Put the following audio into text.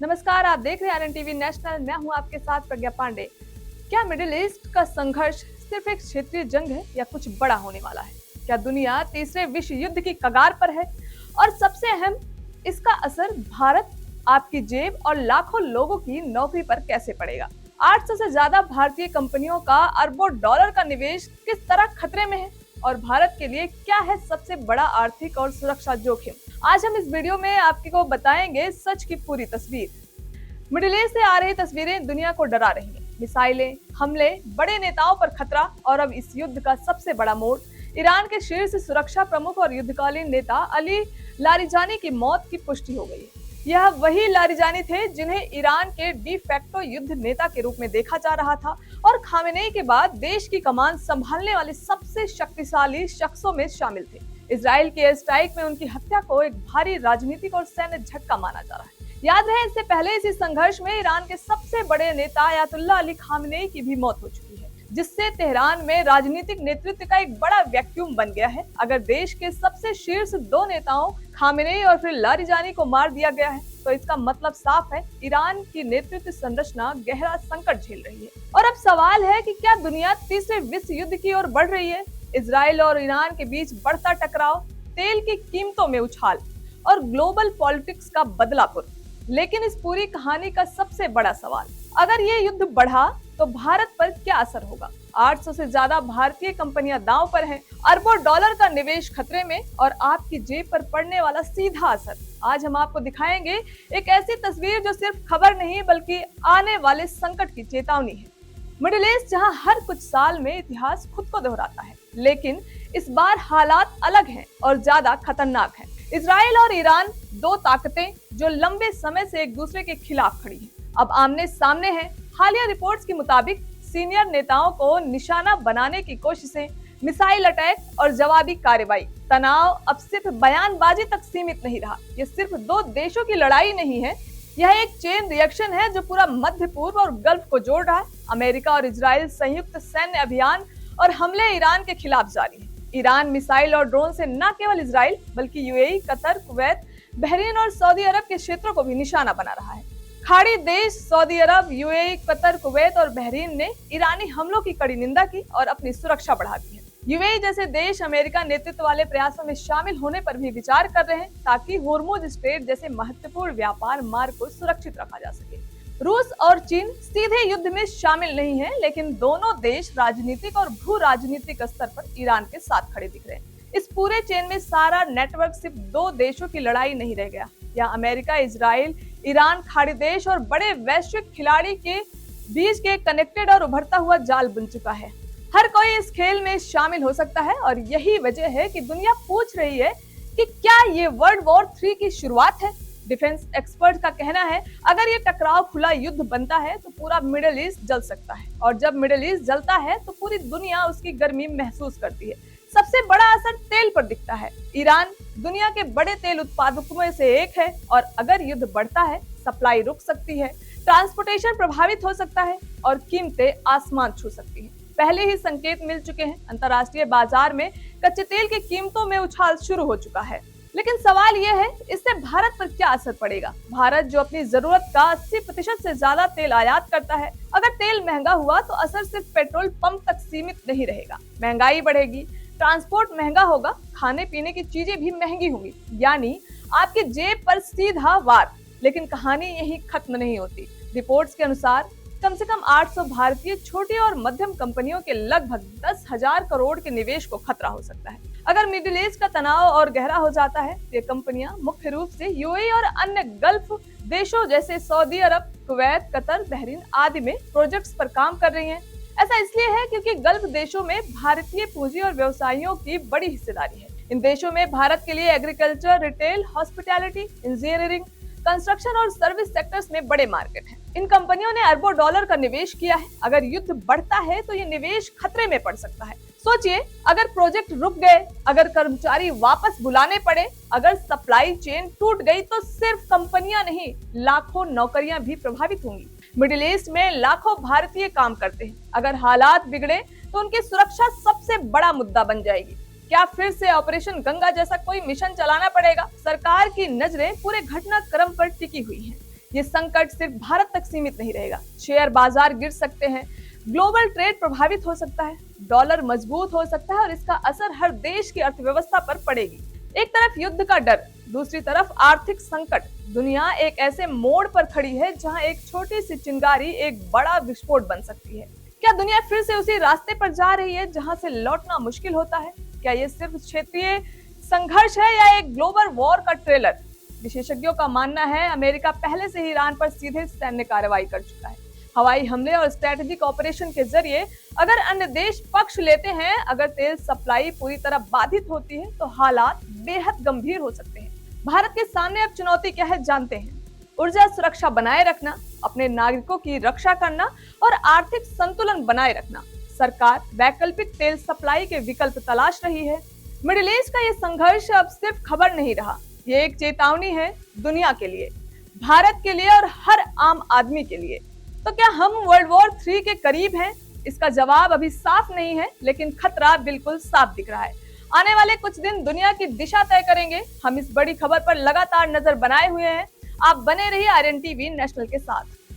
नमस्कार, आप देख रहे हैं आरएन टीवी नेशनल। मैं हूं आपके साथ प्रज्ञा पांडे। क्या मिडिल ईस्ट का संघर्ष सिर्फ एक क्षेत्रीय जंग है या कुछ बड़ा होने वाला है? क्या दुनिया तीसरे विश्व युद्ध की कगार पर है? और सबसे अहम, इसका असर भारत, आपकी जेब और लाखों लोगों की नौकरी पर कैसे पड़ेगा? 800 से ज्यादा भारतीय कंपनियों का अरबों डॉलर का निवेश किस तरह खतरे में है? और भारत के लिए क्या है सबसे बड़ा आर्थिक और सुरक्षा जोखिम? आज हम इस वीडियो में आपको बताएंगे सच की पूरी तस्वीर। मिडिल ईस्ट से आ रही तस्वीरें दुनिया को डरा रही हैं। मिसाइलें, हमले, बड़े नेताओं पर खतरा और अब इस युद्ध का सबसे बड़ा मोड़, ईरान के शीर्ष सुरक्षा प्रमुख और युद्धकालीन नेता अली लारिजानी की मौत की पुष्टि हो गई है। यह वही लारिजानी थे जिन्हें ईरान के डी फैक्टो युद्ध नेता के रूप में देखा जा रहा था और खामेनेई के बाद देश की कमान संभालने वाले सबसे शक्तिशाली शख्सों में शामिल थे। इजराइल के एयर स्ट्राइक में उनकी हत्या को एक भारी राजनीतिक और सैन्य झटका माना जा रहा है। याद रहे, इससे पहले इसी संघर्ष में ईरान के सबसे बड़े नेता अयातुल्लाह अली खामेनेई की भी मौत हो चुकी है, जिससे तेहरान में राजनीतिक नेतृत्व का एक बड़ा वैक्यूम बन गया है। अगर देश के सबसे शीर्ष दो नेताओं खामेनेई और फिर लारिजानी को मार दिया गया है, तो इसका मतलब साफ है, ईरान की नेतृत्व संरचना गहरा संकट झेल रही है। और अब सवाल है कि क्या दुनिया तीसरे विश्व युद्ध की ओर बढ़ रही है? इजराइल और ईरान के बीच बढ़ता टकराव, तेल की कीमतों में उछाल और ग्लोबल पॉलिटिक्स का बदलापुर। लेकिन इस पूरी कहानी का सबसे बड़ा सवाल, अगर ये युद्ध बढ़ा तो भारत पर क्या असर होगा? 800 से ज्यादा भारतीय कंपनियां दांव पर हैं, अरबों डॉलर का निवेश खतरे में और आपकी जेब पर पड़ने वाला सीधा असर। आज हम आपको दिखाएंगे एक ऐसी तस्वीर जो सिर्फ खबर नहीं बल्कि आने वाले संकट की चेतावनी है। मिडिल ईस्ट, जहां हर कुछ साल में इतिहास खुद को दोहराता है, लेकिन इस बार हालात अलग हैं और ज्यादा खतरनाक हैं। इजराइल और ईरान, दो ताकतें जो लंबे समय से एक दूसरे के खिलाफ खड़ी हैं, अब आमने सामने हैं। हालिया रिपोर्ट्स के मुताबिक सीनियर नेताओं को निशाना बनाने की कोशिशें, मिसाइल अटैक और जवाबी कार्रवाई। तनाव अब सिर्फ बयानबाजी तक सीमित नहीं रहा। ये सिर्फ दो देशों की लड़ाई नहीं है, यह एक चेन रिएक्शन है जो पूरा मध्य पूर्व और गल्फ को जोड़ रहा है। अमेरिका और इजराइल संयुक्त सैन्य अभियान और हमले ईरान के खिलाफ जारी है। ईरान मिसाइल और ड्रोन से न केवल इजराइल बल्कि यूएई, कतर, कुवैत, बहरीन और सऊदी अरब के क्षेत्रों को भी निशाना बना रहा है। खाड़ी देश सऊदी अरब, यूएई, कतर, कुवैत और बहरीन ने ईरानी हमलों की कड़ी निंदा की और अपनी सुरक्षा बढ़ा दी है। यूएई जैसे देश अमेरिका नेतृत्व वाले प्रयासों में शामिल होने पर भी विचार कर रहे हैं, ताकि होर्मुज स्ट्रेट जैसे महत्वपूर्ण व्यापार मार्ग को सुरक्षित रखा जा सके। रूस और चीन सीधे युद्ध में शामिल नहीं है, लेकिन दोनों देश राजनीतिक और भू राजनीतिक स्तर पर ईरान के साथ खड़े दिख रहे हैं। इस पूरे चेन में सारा नेटवर्क सिर्फ दो देशों की लड़ाई नहीं रह गया। यहाँ अमेरिका, इजराइल, ईरान, खाड़ी देश और बड़े वैश्विक खिलाड़ी के बीच के कनेक्टेड और उभरता हुआ जाल बन चुका है। हर कोई इस खेल में शामिल हो सकता है और यही वजह है कि दुनिया पूछ रही है कि क्या ये वर्ल्ड वॉर 3 की शुरुआत है। डिफेंस एक्सपर्ट का कहना है, अगर ये टकराव खुला युद्ध बनता है तो पूरा मिडिल ईस्ट जल सकता है, और जब मिडिल ईस्ट जलता है तो पूरी दुनिया उसकी गर्मी महसूस करती है। सबसे बड़ा असर तेल पर दिखता है। ईरान दुनिया के बड़े तेल उत्पादकों में से एक है और अगर युद्ध बढ़ता है, सप्लाई रुक सकती है, ट्रांसपोर्टेशन प्रभावित हो सकता है और कीमतें आसमान छू सकती हैं। पहले ही संकेत मिल चुके हैं। अंतर्राष्ट्रीय बाजार में कच्चे तेल की कीमतों में उछाल शुरू हो चुका है। लेकिन सवाल यह है, इससे भारत पर क्या असर पड़ेगा? भारत जो अपनी जरूरत का 80% से ज्यादा तेल आयात करता है, अगर तेल महंगा हुआ तो असर सिर्फ पेट्रोल पंप तक सीमित नहीं रहेगा। महंगाई बढ़ेगी, ट्रांसपोर्ट महंगा होगा, खाने पीने की चीजें भी महंगी होंगी, यानी आपकी जेब पर सीधा वार। लेकिन कहानी यही खत्म नहीं होती। रिपोर्ट्स के अनुसार कम से कम 800 भारतीय छोटी और मध्यम कंपनियों के लगभग 10,000 करोड़ के निवेश को खतरा हो सकता है। अगर मिडिल ईस्ट का तनाव और गहरा हो जाता है, ये कंपनियां मुख्य रूप से यूएई और अन्य गल्फ देशों जैसे सऊदी अरब, कुवैत, कतर, बहरीन आदि में प्रोजेक्ट्स पर काम कर रही हैं। ऐसा इसलिए है क्योंकि गल्फ देशों में भारतीय पूंजी और व्यवसायियों की बड़ी हिस्सेदारी है। इन देशों में भारत के लिए agriculture, retail, hospitality, engineering, construction और सर्विस सेक्टर्स में बड़े मार्केट हैं। इन कंपनियों ने अरबों डॉलर का निवेश किया है। अगर युद्ध बढ़ता है तो ये निवेश खतरे में पड़ सकता है। सोचिए, अगर प्रोजेक्ट रुक गए, अगर कर्मचारी वापस बुलाने पड़े, अगर सप्लाई चेन टूट गई, तो सिर्फ कंपनियां नहीं, लाखों नौकरियां भी प्रभावित होंगी। मिडिल ईस्ट में लाखों भारतीय काम करते हैं। अगर हालात बिगड़े तो उनकी सुरक्षा सबसे बड़ा मुद्दा बन जाएगी। क्या फिर से ऑपरेशन गंगा जैसा कोई मिशन चलाना पड़ेगा? सरकार की नजरें पूरे घटनाक्रम पर टिकी हुई हैं। ये संकट सिर्फ भारत तक सीमित नहीं रहेगा। शेयर बाजार गिर सकते हैं, ग्लोबल ट्रेड प्रभावित हो सकता है, डॉलर मजबूत हो सकता है और इसका असर हर देश की अर्थव्यवस्था पर पड़ेगी। एक तरफ युद्ध का डर, दूसरी तरफ आर्थिक संकट। दुनिया एक ऐसे मोड़ पर खड़ी है जहां एक छोटी सी चिंगारी एक बड़ा विस्फोट बन सकती है। क्या दुनिया फिर से उसी रास्ते पर जा रही है जहां से लौटना मुश्किल होता है? क्या ये सिर्फ क्षेत्रीय संघर्ष है या एक ग्लोबल वॉर का ट्रेलर? विशेषज्ञों का मानना है अमेरिका पहले से ही ईरान पर सीधे सैन्य कार्रवाई कर चुका है। हवाई हमले और स्ट्रेटेजिक ऑपरेशन के जरिए अगर अन्य देश पक्ष लेते हैं, अगर तेल सप्लाई पूरी तरह बाधित होती है तो हालात बेहद गंभीर हो सकते हैं। भारत के सामने अब चुनौती क्या है जानते हैं। ऊर्जा सुरक्षा बनाए रखना, अपने नागरिकों की रक्षा करना और आर्थिक संतुलन बनाए रखना। सरकार वैकल्पिक तेल सप्लाई के विकल्प तलाश रही है। मिडिल ईस्ट का ये संघर्ष अब सिर्फ खबर नहीं रहा, ये एक चेतावनी है दुनिया के लिए, भारत के लिए और हर आम आदमी के लिए। तो क्या हम वर्ल्ड वॉर 3 के करीब हैं? इसका जवाब अभी साफ नहीं है, लेकिन खतरा बिल्कुल साफ दिख रहा है। आने वाले कुछ दिन दुनिया की दिशा तय करेंगे। हम इस बड़ी खबर पर लगातार नजर बनाए हुए हैं। आप बने रहिए आरएन टीवी नेशनल के साथ।